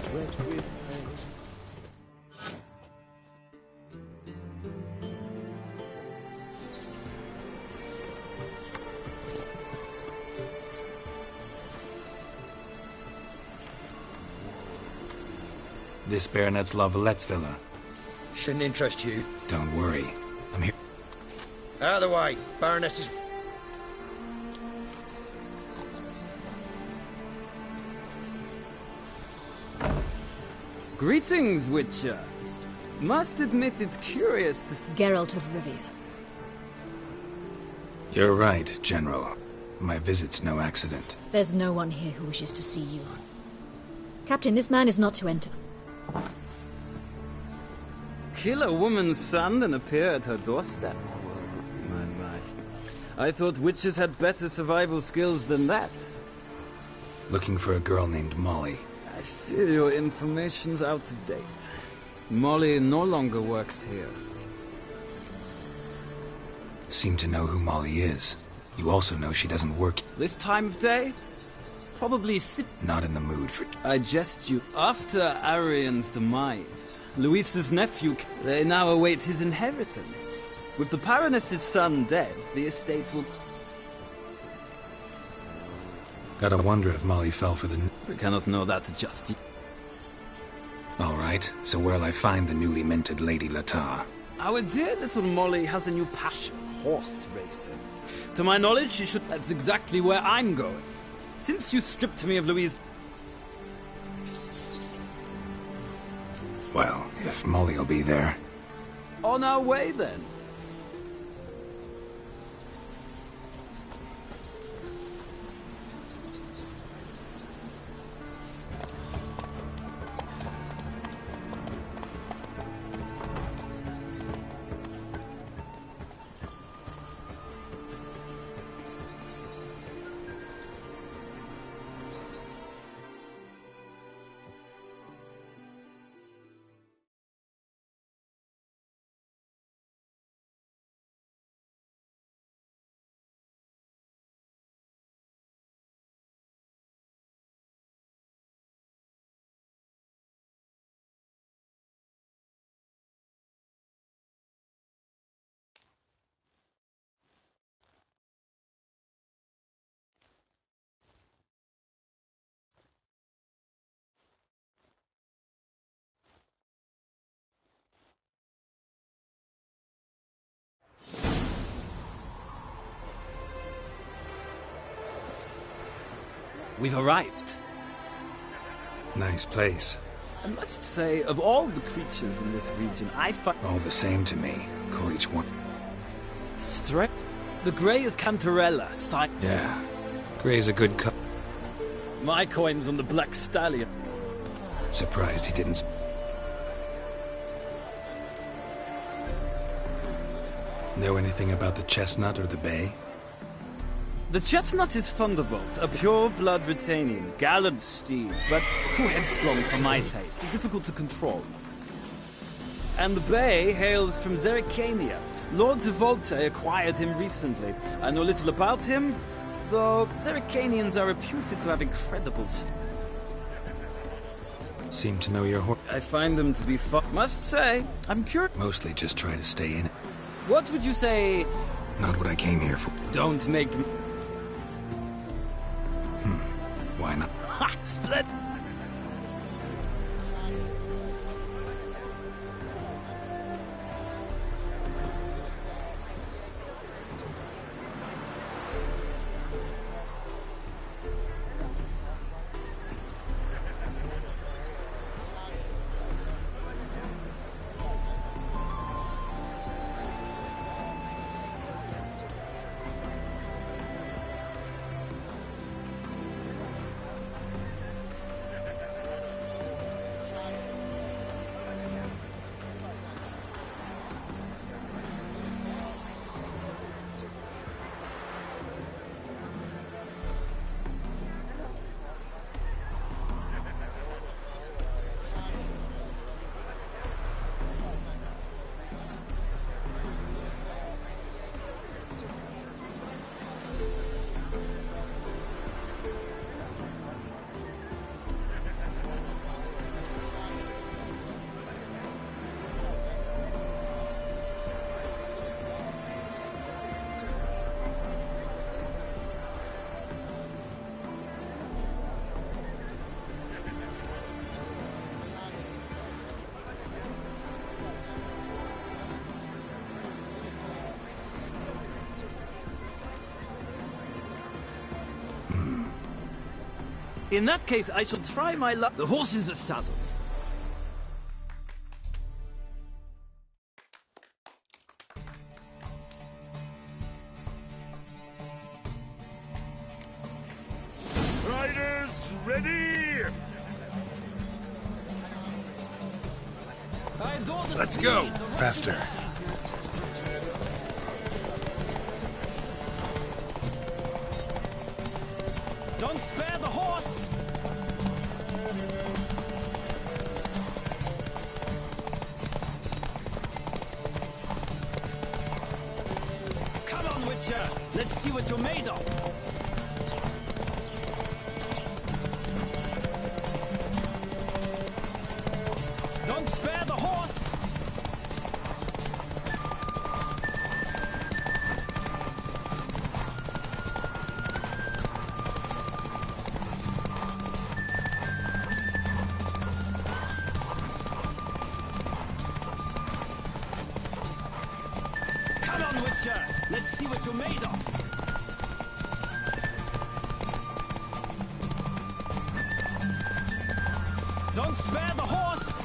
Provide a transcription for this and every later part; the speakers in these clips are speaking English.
hands wet with pain. This Baronet's Lavalettes villa. Shouldn't interest you. Don't worry. I'm here. Out of the way. Baroness is... Greetings, Witcher. Must admit it's curious to... Geralt of Rivia. You're right, General. My visit's no accident. There's no one here who wishes to see you. Captain, this man is not to enter. Kill a woman's son and appear at her doorstep? My. I thought witches had better survival skills than that. Looking for a girl named Molly. I fear your information's out of date. Molly no longer works here. Seem to know who Molly is. You also know she doesn't work. This time of day? Probably Not in the mood for... I jest you. After Arian's demise, Luis's nephew, they now await his inheritance. With the Baroness's son dead, the estate will... Gotta wonder if Molly fell for the... We cannot know that just yet. Alright, so where'll I find the newly minted Lady Latar? Our dear little Molly has a new passion, horse racing. To my knowledge, she should... That's exactly where I'm going. Since you stripped me of Louise... Well, if Molly'll be there... On our way, then. We've arrived. Nice place. I must say, of all the creatures in this region, I find... All the same to me. Call each one... The grey is Cantarella, Yeah. Gray's a good cut. My coin's on the Black Stallion. Surprised he didn't... Know anything about the chestnut or the bay? The chestnut is Thunderbolt, a pure-blood Retanian, gallant steed, but too headstrong for my taste, difficult to control. And the bay hails from Zerrikania. Lord de Volte acquired him recently. I know little about him, though Zerrikanians are reputed to have incredible... Seem to know your horse. I find them to be fun. Must say, I'm curious. Mostly just try to stay in it. What would you say? Not what I came here for. Don't make me... Why not? Ha! Split! In that case, I shall try my luck. The horses are saddled. Riders, ready! I adore the Let's speed. go! Faster. Don't spare the horse! Come on, Witcher! Let's see what you're made of! Don't spare the horse! Come on, Witcher! Let's see what you're made of! Don't spare the horse!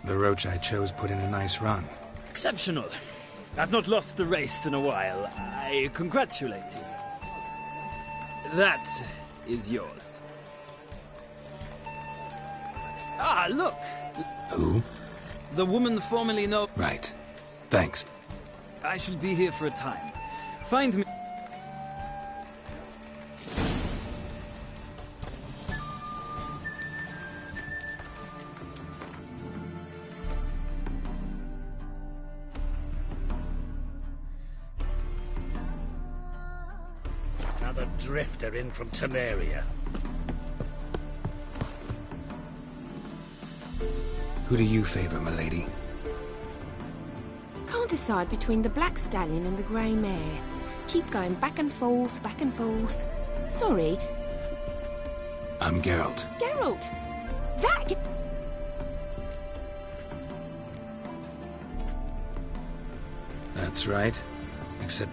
The roach I chose put in a nice run. Exceptional. I've not lost a race in a while. I congratulate you. That is yours. Ah, look! Who? The woman formerly known... Right. Thanks. I shall be here for a time. Find me... Another drifter in from Temeria. Who do you favor, milady? Can't decide between the black stallion and the grey mare. Keep going back and forth, back and forth. Sorry, I'm Geralt. Geralt! That... That's right. Except...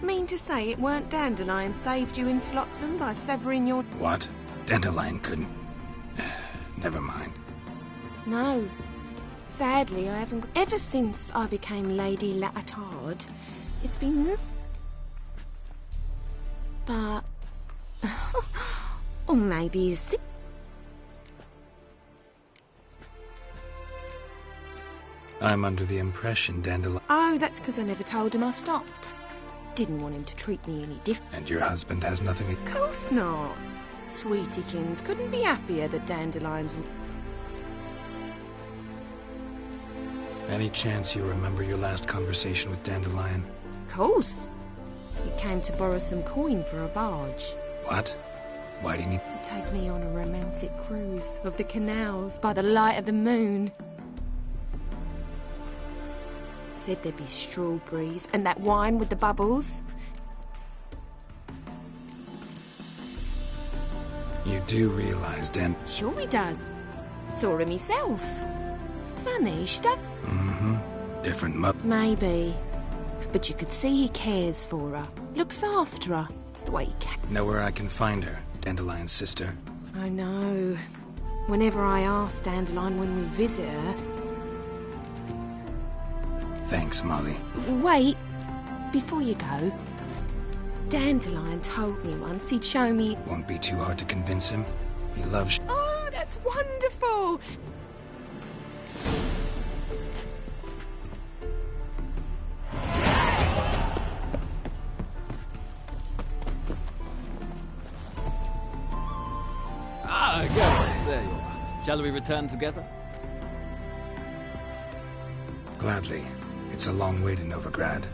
Mean to say it weren't Dandelion saved you in Flotsam by severing your... What? Dandelion couldn't... Never mind. No. Sadly, I haven't... Ever since I became Lady Latard, it's been... But... or maybe is... I'm under the impression Dandelion... Oh, that's because I never told him I stopped. Didn't want him to treat me any different. And your husband has nothing... Of course not. Sweetiekins couldn't be happier that Dandelion's... Any chance you remember your last conversation with Dandelion? Course. He came to borrow some coin for a barge. What? Why do you need... To take me on a romantic cruise of the canals by the light of the moon. Said there'd be strawberries and that wine with the bubbles. You do realize Sure he does. Saw him himself. Funny, she don't... different mother... Maybe. But you could see he cares for her. Looks after her. The way he Know where I can find her, Dandelion's sister. I know. Whenever I ask Dandelion when we visit her... Thanks, Molly. Wait. Before you go... Dandelion told me once he'd show me... Won't be too hard to convince him. He loves... Oh, that's wonderful! Ah, Geralt, there you are. Shall we return together? Gladly. It's a long way to Novigrad.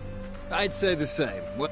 I'd say the same. Well,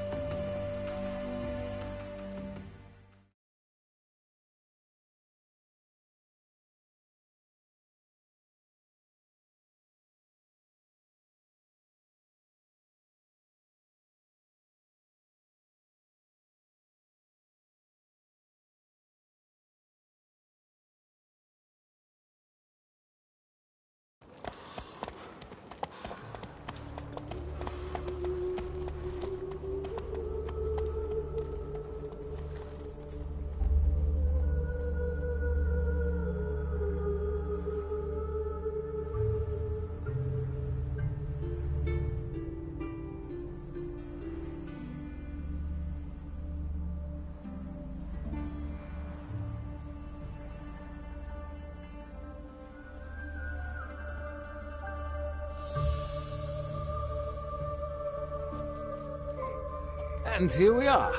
And here we are.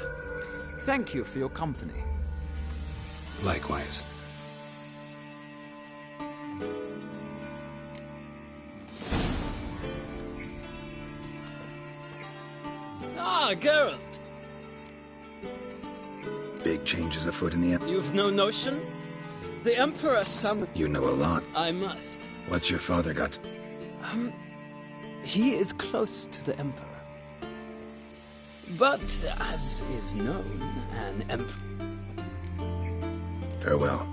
Thank you for your company. Likewise. Ah, Geralt! Big changes afoot in the Empire. You've no notion? The Emperor summoned... You know a lot. I must. What's your father got? He is close to the Emperor. But, as is known, an Emperor... Farewell.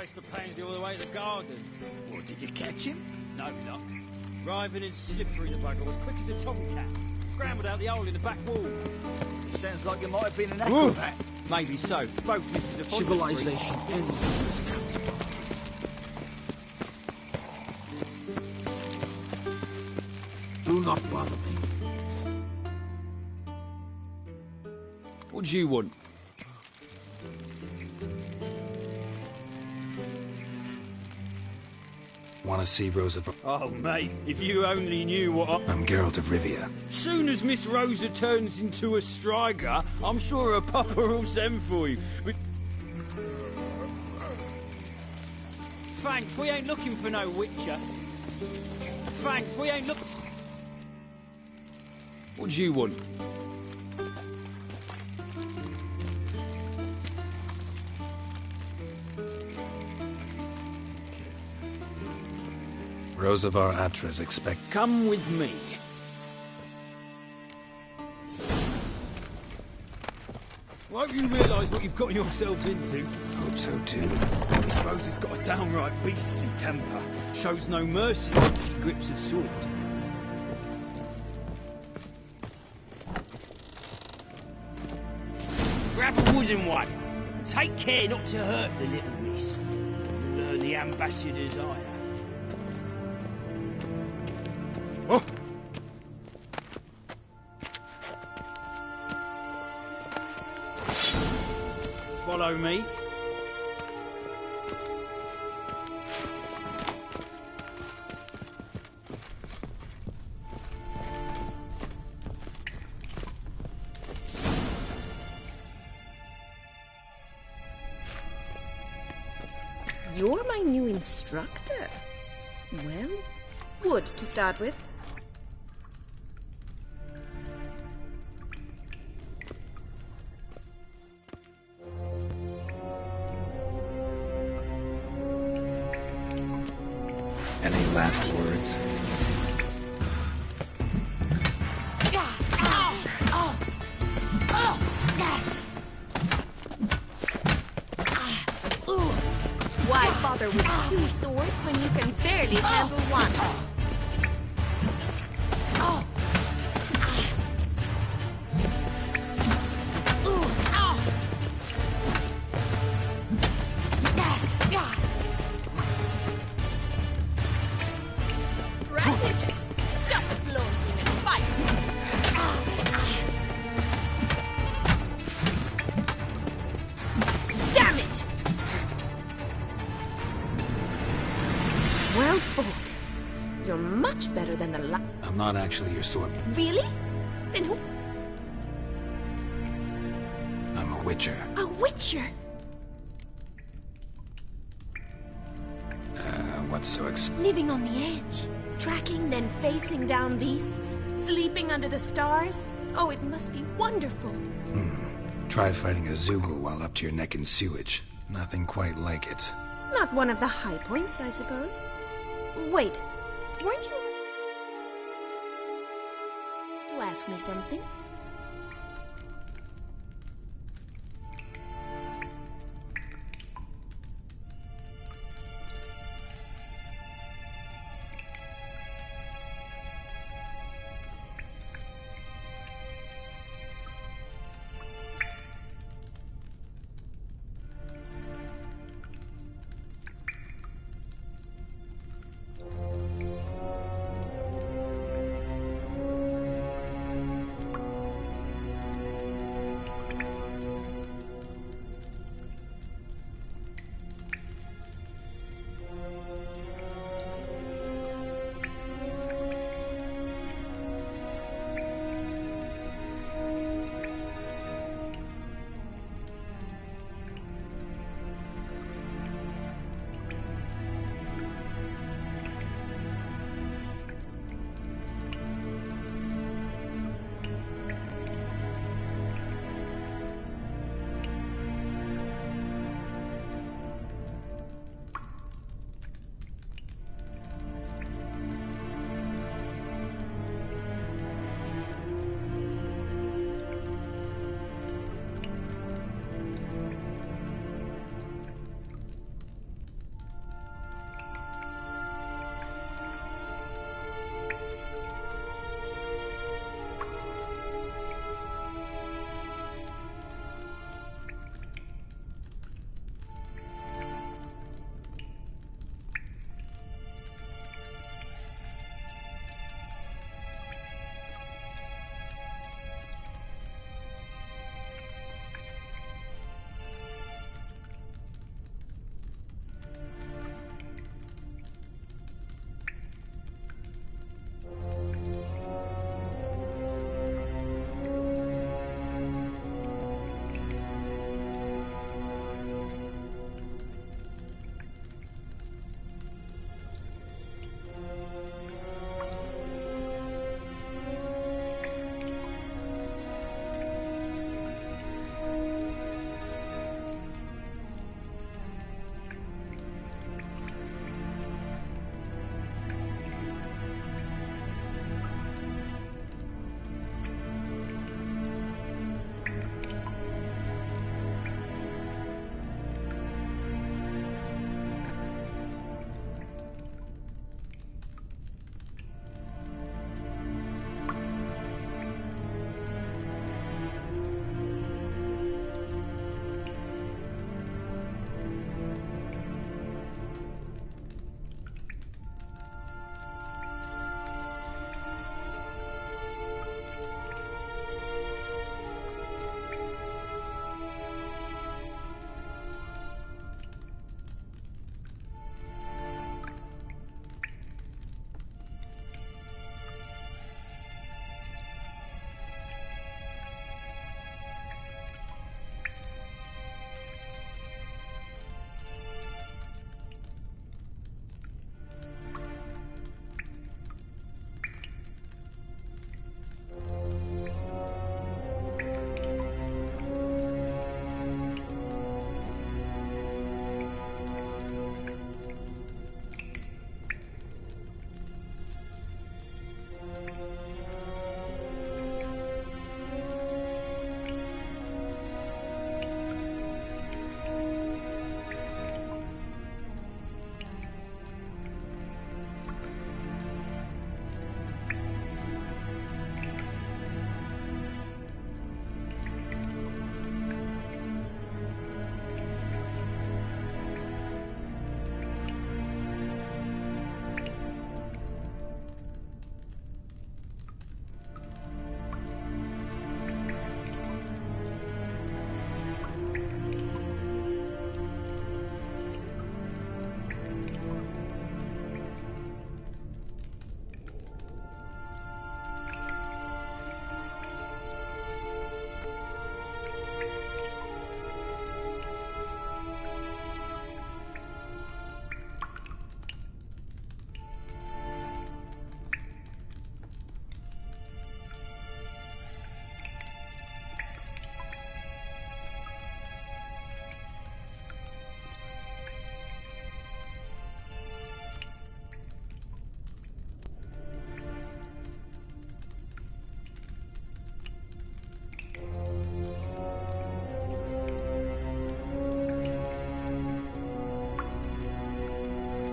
chased the pansy all the way to the garden. What, did you catch him? No luck. Writhing and slippery, the bugger was quick as a tomcat. Scrambled out the hole in the back wall. Sounds like it might have been an acrobat. Maybe so. Both misses are fond of Civilization ends in this country. Do not bother me. What do you want? Want to see Rosa? Oh, mate, if you only knew what I... I'm Geralt of Rivia. Soon as Miss Rosa turns into a striker, I'm sure her papa will send for you. But... Thanks, we ain't looking for no witcher. Thanks, we ain't look... What do you want? Rosavar Atras expect... Come with me. Won't you realise what you've got yourselves into? Hope so too. Miss Rosa's got a downright beastly temper. Shows no mercy when she grips a sword. Grab a wooden one. Take care not to hurt the little miss. Learn the ambassador's ire. Follow me. You're my new instructor. Well, wood to start with. Any last words? Why bother with two swords when you can barely handle one? Drat it! Stop flaunting and fight! Damn it! Well fought. You're much better than the I'm not actually your sword. Really? Then who? I'm a witcher. A witcher? What's so Living on the edge. Tracking, then facing down beasts. Sleeping under the stars. Oh, it must be wonderful. Try fighting a Zoogle while up to your neck in sewage. Nothing quite like it. Not one of the high points, I suppose. Wait, weren't you... to ask me something?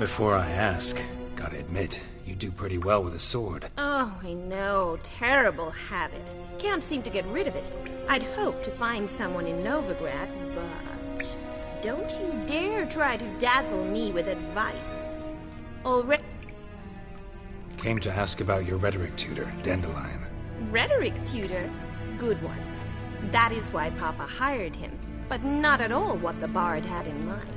Before I ask, gotta admit, you do pretty well with a sword. Oh, I know. Terrible habit. Can't seem to get rid of it. I'd hoped to find someone in Novigrad, but... Don't you dare try to dazzle me with advice. Already... Came to ask about your rhetoric tutor, Dandelion. Rhetoric tutor? Good one. That is why Papa hired him, but not at all what the bard had in mind.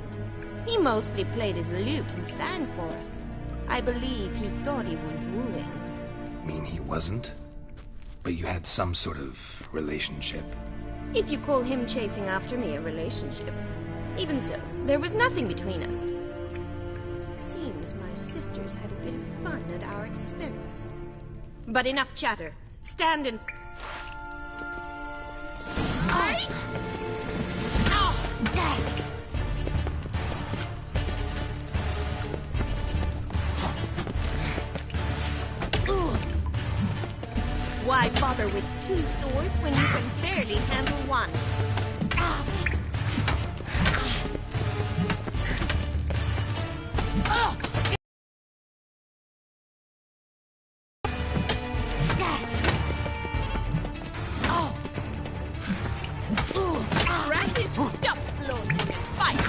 He mostly played his lute and sang for us. I believe he thought he was wooing. Mean he wasn't? But you had some sort of relationship. If you call him chasing after me a relationship. Even so, there was nothing between us. Seems my sisters had a bit of fun at our expense. But enough chatter. Stand and... Why bother with two swords when you can barely handle one? Granted, stop flaunting and fight!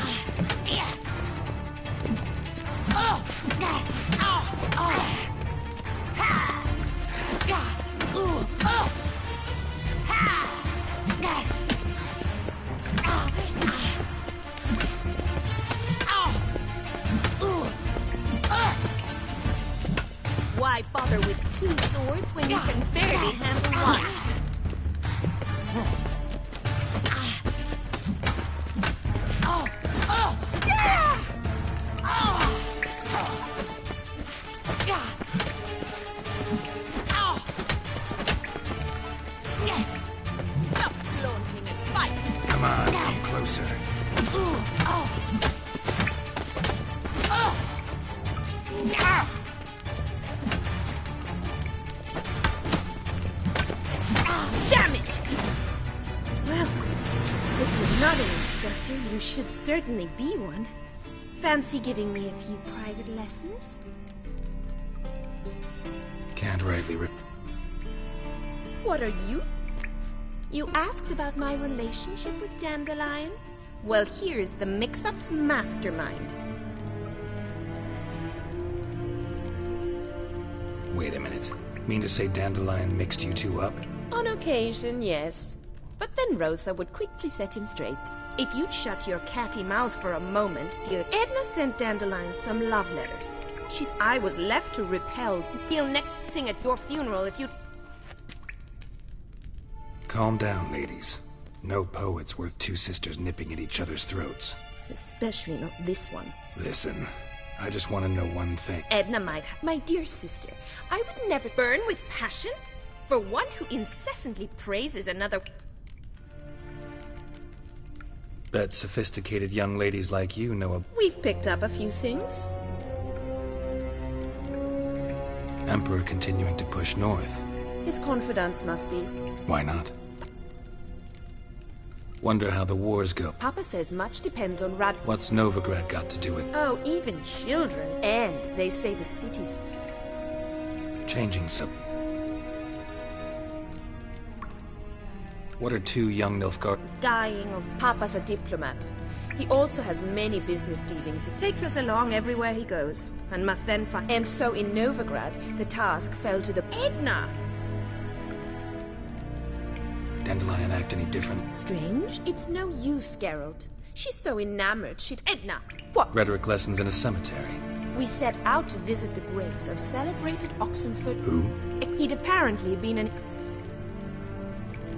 Why bother with two swords when you can barely handle one? Stop flaunting and fight! Come on, come closer. Damn it! Well, if you're not an instructor, you should certainly be one. Fancy giving me a few private lessons? Can't rightly What are you? You asked about my relationship with Dandelion? Well, here's the mix-up's mastermind. Wait a minute. Mean to say Dandelion mixed you two up? On occasion, yes. But then Rosa would quickly set him straight. If you'd shut your catty mouth for a moment, dear. Edna sent Dandelion some love letters. I was left to repel. He'll next sing at your funeral if you... Calm down, ladies. No poet's worth two sisters nipping at each other's throats. Especially not this one. Listen, I just want to know one thing. Edna might have... My dear sister, I would never burn with passion for one who incessantly praises another... Bet sophisticated young ladies like you know a... We've picked up a few things. Emperor continuing to push north. His confidants must be... Why not? Wonder how the wars go. Papa says much depends on What's Novigrad got to do with Oh, even children. And they say the city's... changing some? What are two young Nilfgaard? Dying of... Papa's a diplomat. He also has many business dealings. It takes us along everywhere he goes, and must then find... And so in Novigrad, the task fell to the... Edna! Dandelion act any different? Strange? It's no use, Geralt. She's so enamored she'd... Edna! What? Rhetoric lessons in a cemetery. We set out to visit the graves of celebrated Oxenford... Who? He'd apparently been an...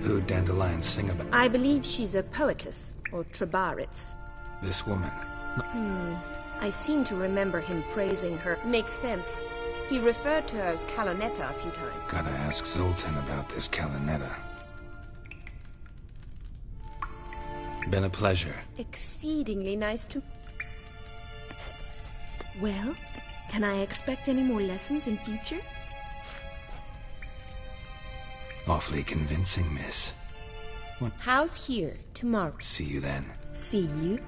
Who'd Dandelion sing about? I believe she's a poetess, or Trebaritz. This woman. I seem to remember him praising her. Makes sense. He referred to her as Calonetta a few times. Gotta ask Zoltan about this Calonetta. Been a pleasure. Exceedingly nice to... Well, can I expect any more lessons in future? Awfully convincing, miss. How's here tomorrow? See you then. See you.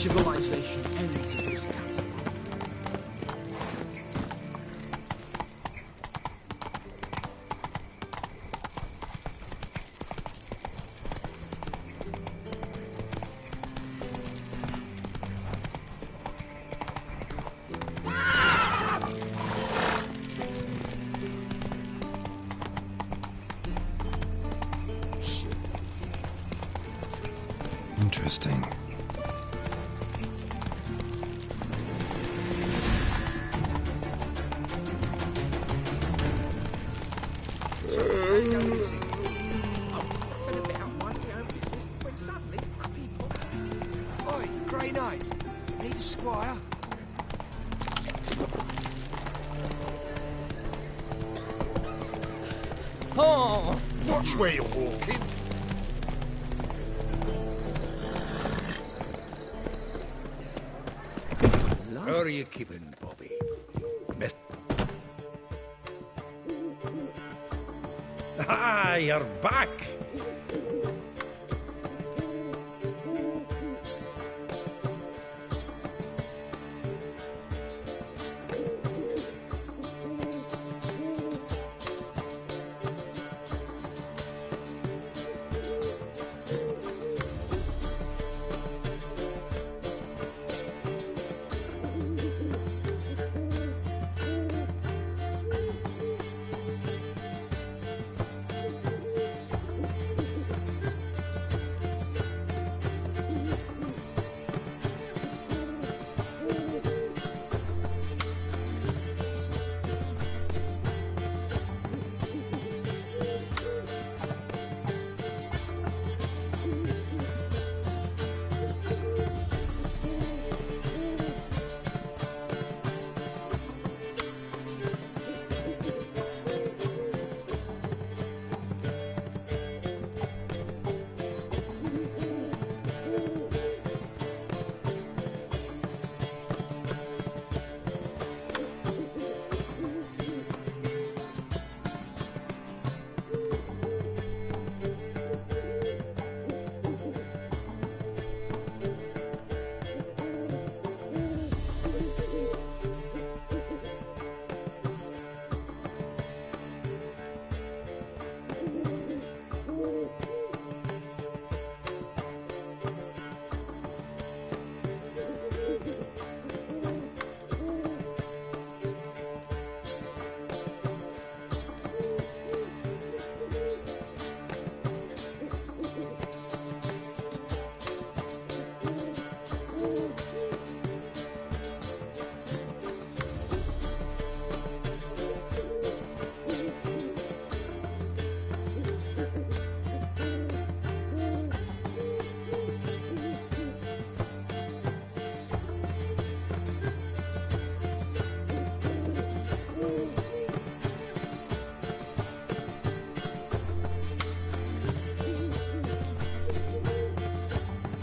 Civilization ends in this countrywide. Interesting. Oi, Grey Knight. Need a squire? Oh! Watch where you're walking. How are you keeping, Bobby? Miss... Ah, you're back!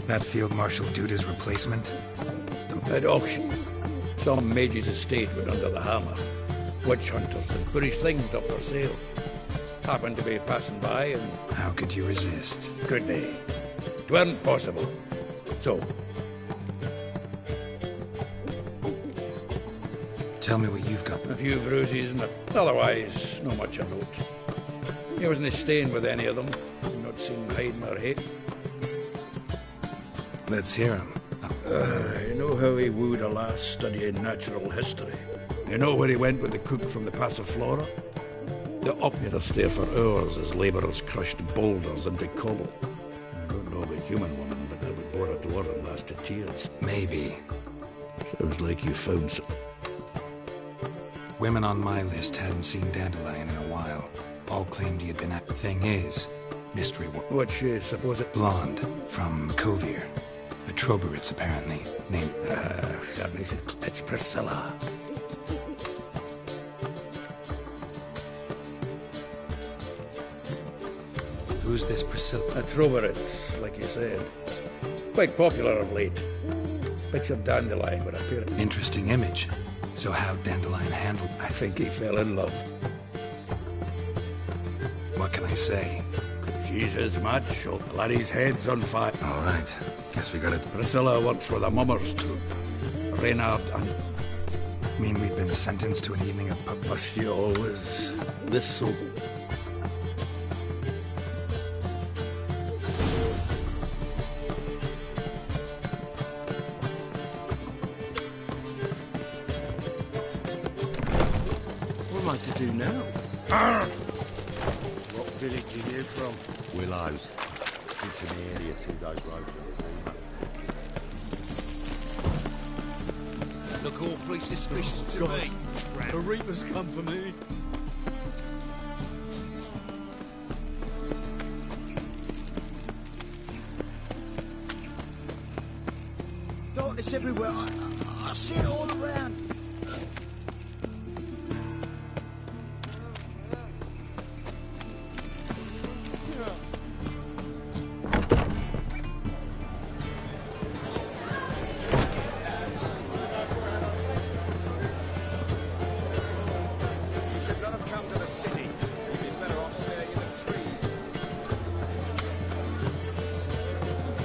That Field Marshal Duda's replacement? At auction, some mage's estate went under the hammer. Witch hunters and British things up for sale. Happened to be passing by and... How could you resist? Could they? It weren't possible. So, Tell me what you've got. a few bruises and otherwise, not much of note. He wasn't staying with any of them. Not seen hiding or hate. Let's hear him. You know how he wooed a lass studying natural history? You know where he went with the cook from the Passiflora? The up had to stay for hours as labourers crushed boulders into cobble. I don't know about human woman, but that would bore a dwarven lass to tears. Maybe. Sounds like you found some. Women on my list hadn't seen Dandelion in a while. Paul claimed he had been at. Thing is, mystery What's she suppose it? blonde from Kovir. A Troberitz, apparently. Named... That makes it... It's Priscilla. Who's this Priscilla? A Troberitz, like you said. Quite popular of late. Picture Dandelion with a pair of... Interesting image. So how'd Dandelion handle... I think he fell in love. What can I say? She's his match. Larry's head's on fire. All right. Guess we got it. Priscilla works for the Mummers troop. Reynard and... Mean we've been sentenced to an evening of pub... Must you always... This so... What am I to do now? What village are you from? Willows. It's in the area 2 days road from the zoo. Look awfully suspicious to me. The Reapers come for me. Darkness everywhere. I see it all around.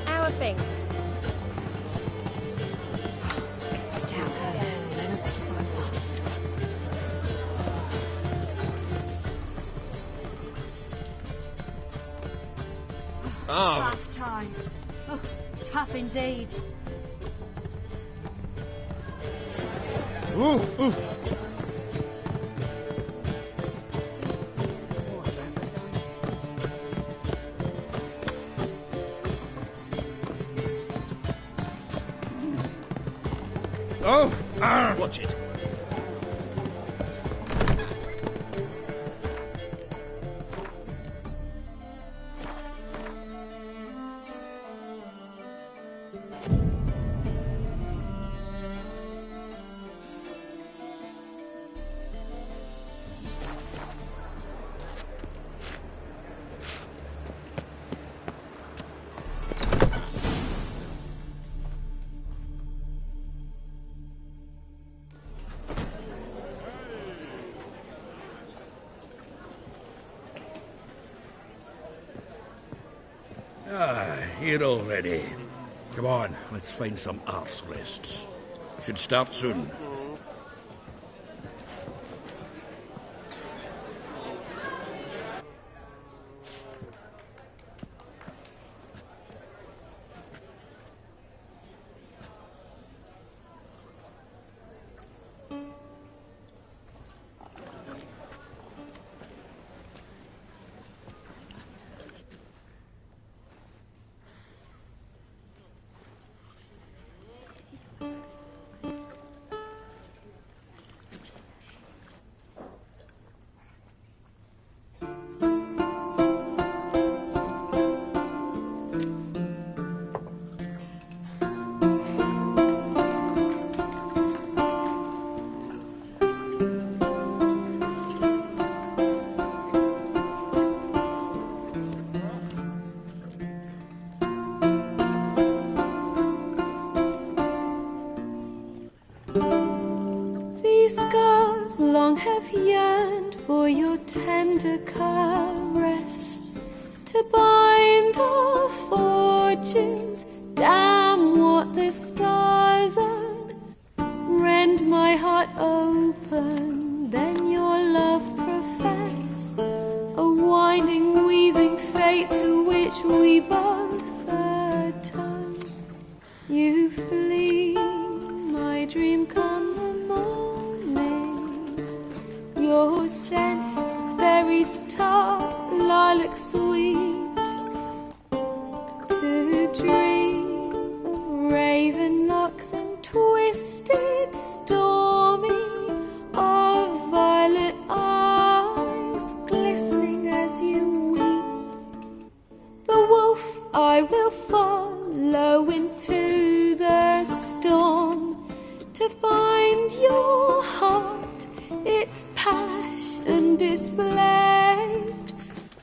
Our things. Tough times. Oh, tough indeed. Watch it. Here already. Come on, let's find some arse rests. Should start soon. These scars long have yearned for your tender caress, to bind our fortunes. Damn what the stars earn. Rend my heart open, then your love profess, a winding, weaving fate to which we both atone. You flee, my dream come the morning. Your scent, berries tart, lilac sweet, to dream of raven locks and twisted stormy, of violet eyes glistening as you weep. The wolf I will follow into the storm, to find your heart, its passion displaced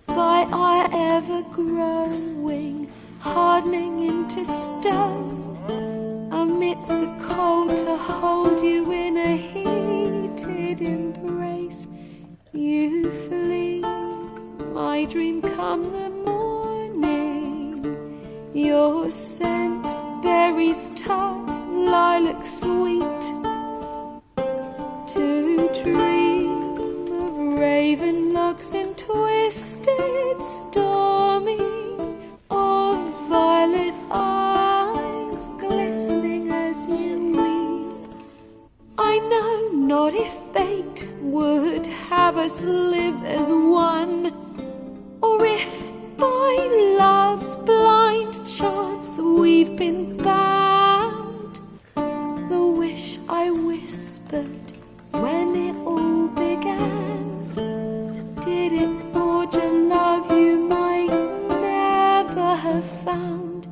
by our ever-growing, hardening into stone, amidst the cold to hold you in a heated embrace. You flee, my dream come the morning. Your scent, berries tart, lilac sweet. To dream of raven locks and twisted stormy, of violet eyes glistening as you weep. I know not if fate would have us live as one, or if by love's blind chance we've been bound. The wish I whispered when it all began, did it forge a love you might never have found?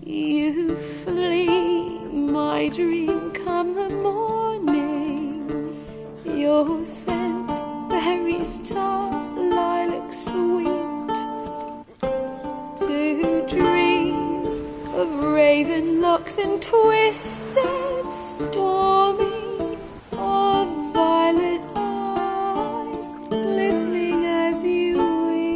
You flee, my dream come the morning. Your scent, berries tart, lilac sweet. To dream of raven locks and twisted stormy, of violet eyes glistening as you weep.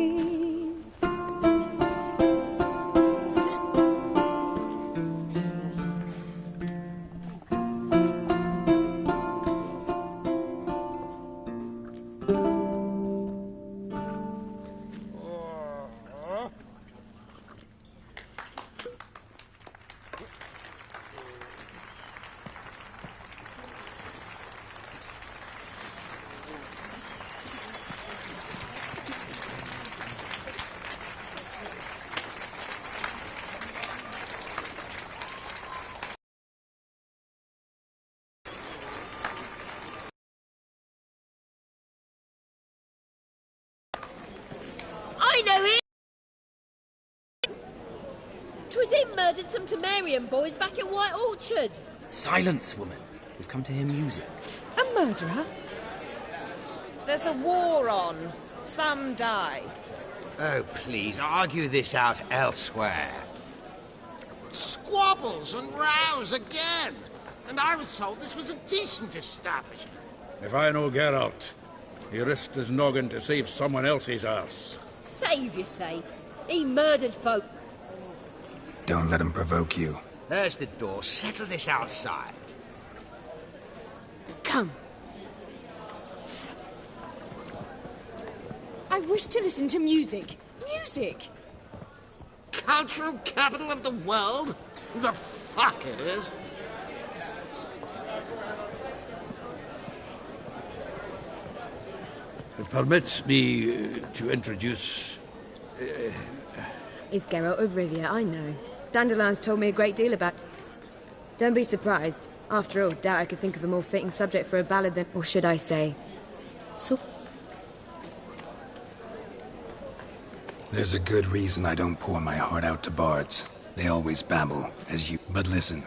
I know him! 'Twas him murdered some Temerian boys back at White Orchard. Silence, woman. We've come to hear music. A murderer? There's a war on. Some die. Oh, please, argue this out elsewhere. Squabbles and rows again. And I was told this was a decent establishment. If I know Geralt, he risked his noggin to save someone else's arse. Save, you say? He murdered folk. Don't let him provoke you. There's the door. Settle this outside. Come. I wish to listen to music. Music! Cultural capital of the world? The fuck it is. Permit me to introduce... It's Geralt of Rivia, I know. Dandelion's told me a great deal about... Don't be surprised. After all, doubt I could think of a more fitting subject for a ballad than... Or should I say... There's a good reason I don't pour my heart out to bards. They always babble, as you... But listen,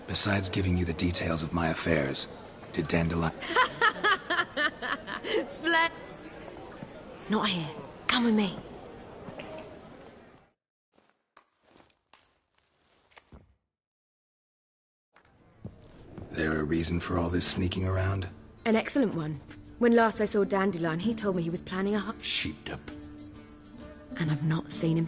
besides giving you the details of my affairs, did Dandelion... Splat. Not here. Come with me. There a reason for all this sneaking around? An excellent one. When last I saw Dandelion, he told me he was planning a... Sheepdip. And I've not seen him...